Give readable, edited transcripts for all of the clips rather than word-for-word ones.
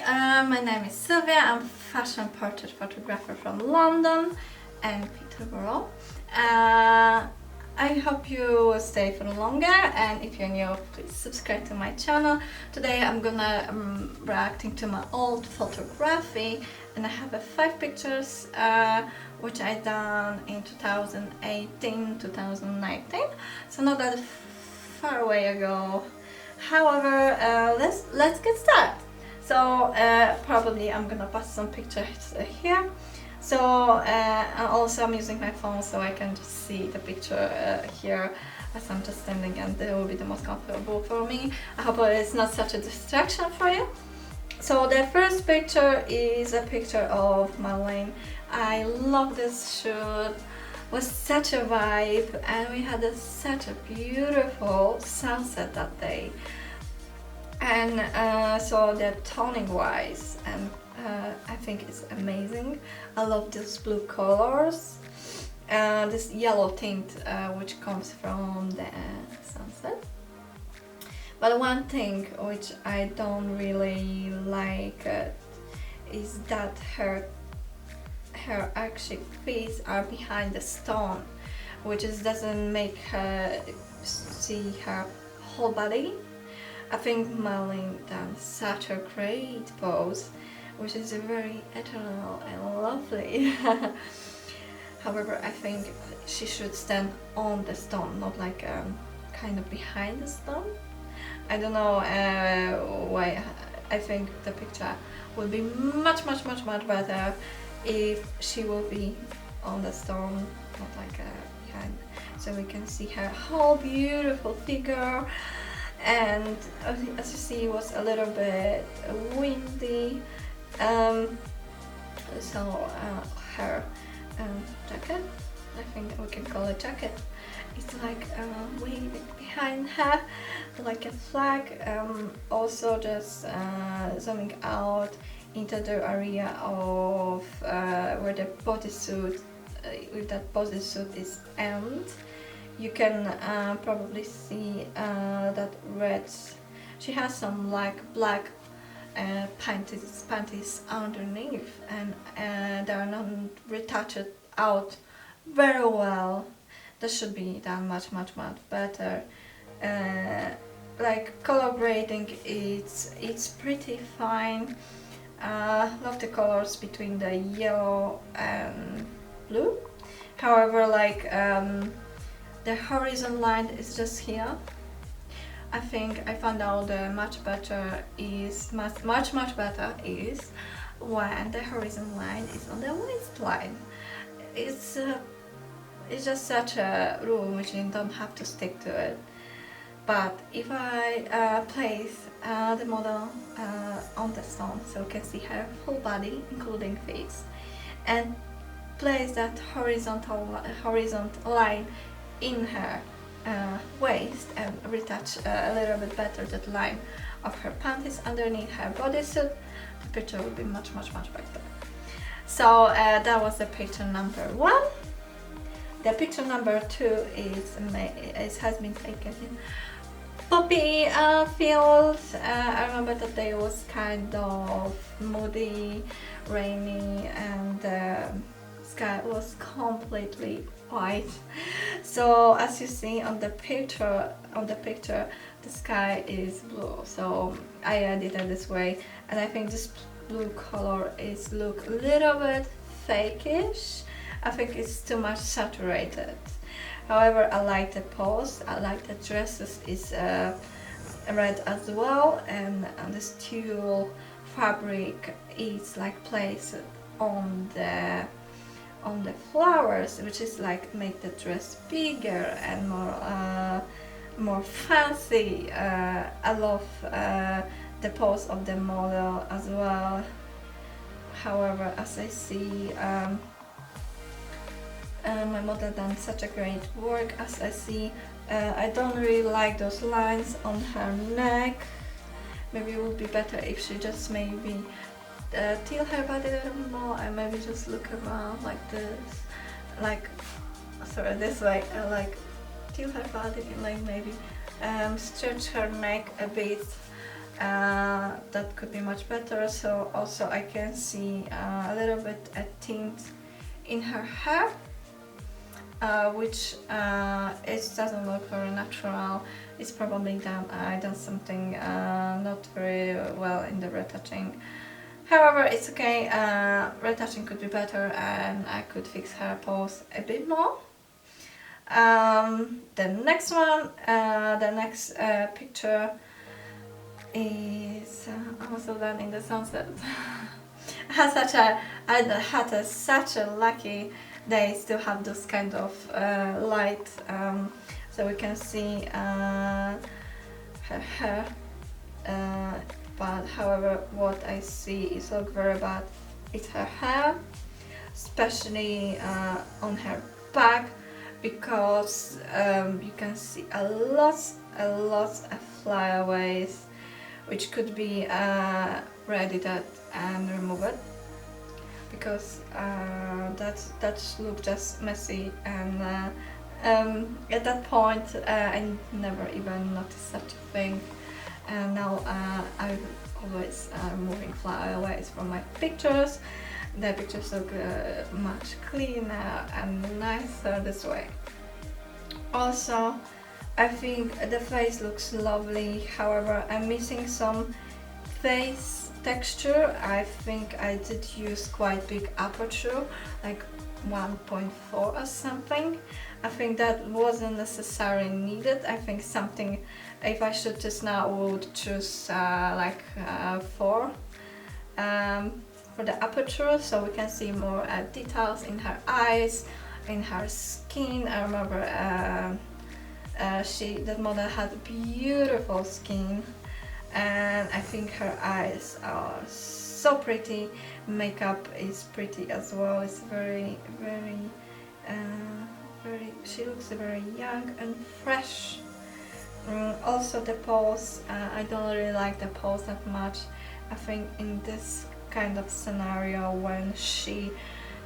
my name is Sylwia. I'm a fashion portrait photographer from London and Peterborough. I hope you will stay for longer, and if you're new, please subscribe to my channel. Today I'm gonna reacting to my old photography, and I have 5 pictures which I done in 2018-2019, so not that far away ago. However, let's get started. So probably I'm gonna pass some pictures here. So also I'm using my phone so I can just see the picture here as I'm just standing, and it will be the most comfortable for me. I hope it's not such a distraction for you. So the first picture is a picture of Marlene. I love this shoot. It was such a vibe, and we had such a beautiful sunset that day. And so the toning wise, and I think it's amazing. I love these blue colors, this yellow tint which comes from the sunset. But one thing which I don't really like is that her actually feet are behind the stone, which doesn't make her see her whole body. I think Marlene done such a great pose, which is very eternal and lovely. However, I think she should stand on the stone, not like kind of behind the stone. I don't know why. I think the picture would be much better if she will be on the stone, not like behind, so we can see her whole beautiful figure. And as you see, it was a little bit windy, so her jacket, I think we can call it jacket, it's like waving behind her like a flag. Also just zooming out into the area of where the bodysuit, with that bodysuit is end. You can probably see that red. She has some like black panties underneath, and they are not retouched out very well. That should be done much better. Like color grading, it's pretty fine. Love the colors between the yellow and blue. However, like the horizon line is just here. I think I found out much better is much better is when the horizon line is on the waistline. It's just such a rule which you don't have to stick to it. But if I place the model on the stone, so you can see her full body including face, and place that horizontal line in her waist, and retouch a little bit better that line of her panties underneath her bodysuit, the picture will be much better. So that was the picture number 1. The picture number 2 has been taken in poppy fields. I remember that day was kind of moody, rainy, and the sky was completely white. So as you see on the picture, the sky is blue. So I edited this way, and I think this blue color look a little bit fakeish. I think it's too much saturated. However, I like the pose. I like the dresses is red as well, and this tulle fabric is like placed on the flowers, which is like make the dress bigger and more fancy. I love the pose of the model as well. However, as I see, my model done such a great work. As I see, I don't really like those lines on her neck. Maybe it would be better if she just maybe tilt her body a little more, and maybe just look around like this, like this way, like tilt her body, and like maybe stretch her neck a bit, that could be much better. So also I can see a little bit a tint in her hair, which it doesn't look very natural. It's probably done I done something not very well in the retouching. However, it's okay. Retouching could be better, and I could fix her pose a bit more. The next one, the next picture is also done in the sunset. I had such a lucky day to have this kind of light, so we can see her hair. But however, what I see is look very bad. It's her hair, especially on her back, because you can see a lot of flyaways, which could be reedited and removed, because that look just messy, and at that point I never even noticed such a thing. And now I'm always moving flyaways from my pictures. The pictures look much cleaner and nicer this way. Also, I think the face looks lovely. However, I'm missing some face texture. I think I did use quite big aperture, like 1.4 or something. I think that wasn't necessarily needed. I think something, if I should just now, would choose like 4 for the aperture, so we can see more details in her eyes, in her skin. I remember that model had beautiful skin, and I think her eyes are so pretty. Makeup is pretty as well. It's very she looks very young and fresh. Also the pose, I don't really like the pose that much. I think in this kind of scenario, when she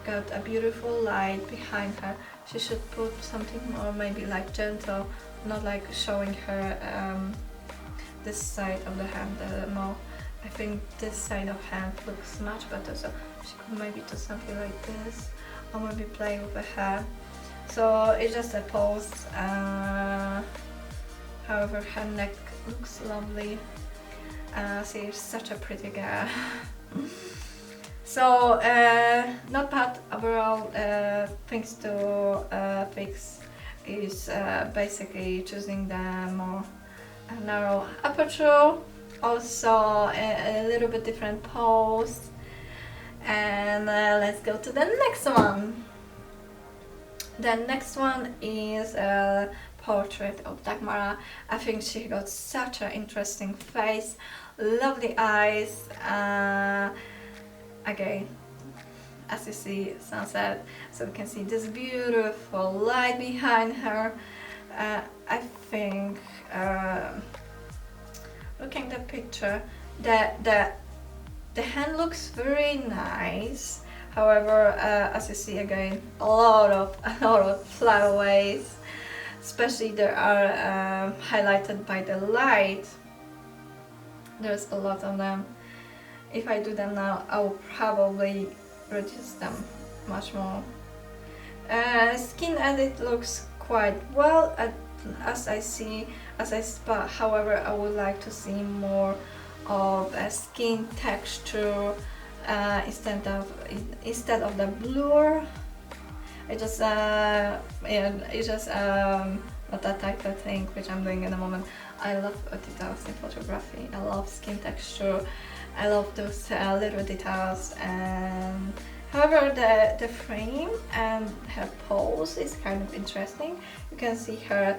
got a beautiful light behind her, she should put something more, maybe like gentle, not like showing her this side of the hand more. I think this side of hand looks much better, so she could maybe do something like this, or maybe play with her hair. So it's just a pose. However, her neck looks lovely. She's such a pretty girl. So not bad overall. Things to fix is basically choosing the more narrow aperture, also a little bit different pose, and let's go to the next one. The next one is a portrait of Dagmara. I think she got such an interesting face, lovely eyes. Again, as you see, sunset, so we can see this beautiful light behind her. I think looking at the picture, the hand looks very nice. However, as you see again, a lot of flyaways, especially they are highlighted by the light. There's a lot of them. If I do them now, I will probably reduce them much more. Skin edit looks quite well, as I see, however, I would like to see more of a skin texture instead of the blur. It's just not that type of thing which I'm doing at the moment. I love details in photography. I love skin texture. I love those little details. And however, the frame and her pose is kind of interesting. You can see her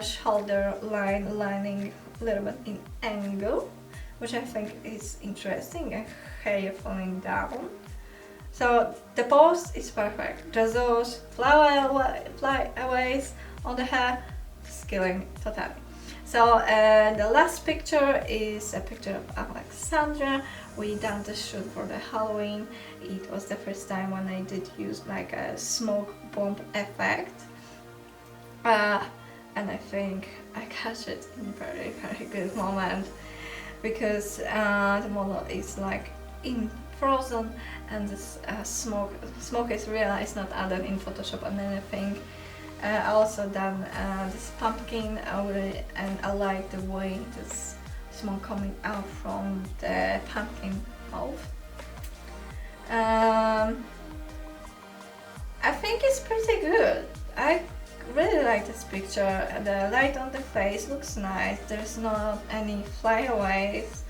shoulder line lining a little bit in angle, which I think is interesting, and hair falling down. So the pose is perfect. Just those flyaways on the hair, just killing totally. So the last picture is a picture of Alexandra. We done the shoot for the Halloween. It was the first time when I did use like a smoke bomb effect. And I think I catch it in very good moment. because the model is like in frozen, and this smoke is real, it's not added in Photoshop and anything. I also done this pumpkin, and I like the way this smoke coming out from the pumpkin mouth. I think it's pretty good. I really like this picture. The light on the face looks nice. There's not any flyaways.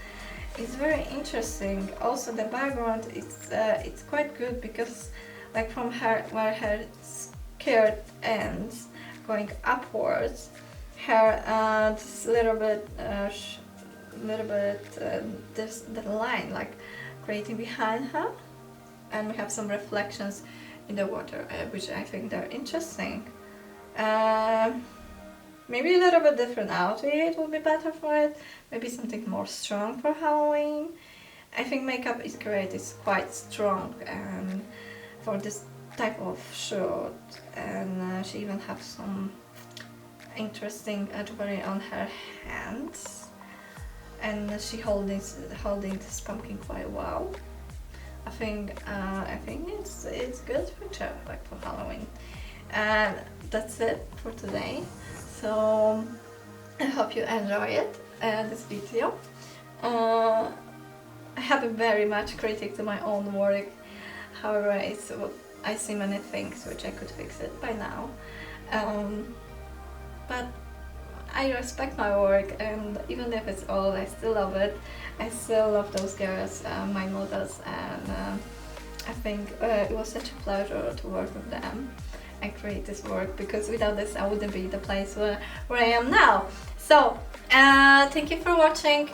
It's very interesting. Also, the background is it's quite good because, like, from where her skirt ends, going upwards, her this little bit, there's the line like creating behind her, and we have some reflections in the water, which I think they're interesting. Maybe a little bit different outfit would be better for it. Maybe something more strong for Halloween. I think makeup is great. It's quite strong for this type of shoot, and she even has some interesting jewelry on her hands, and she holding this pumpkin quite well. I think it's good picture, like, for Halloween. And that's it for today. So I hope you enjoy it, this video. I haven't very much critic to my own work. However, I see many things which I could fix it by now. But I respect my work, and even if it's old, I still love it. I still love those girls, my models, and I think it was such a pleasure to work with them and create this work, because without this I wouldn't be the place where I am now. So thank you for watching.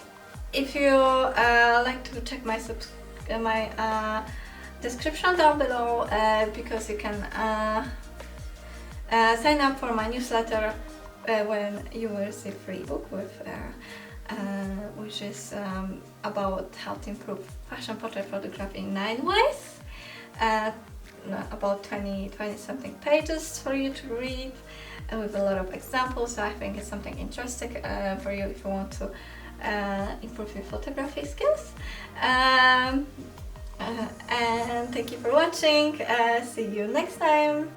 If you like to check my description down below, because you can sign up for my newsletter when you will receive free ebook with which is about how to improve fashion portrait photography in 9 ways. About 20 something pages for you to read, with a lot of examples. So I think it's something interesting for you if you want to improve your photography skills. And thank you for watching. See you next time.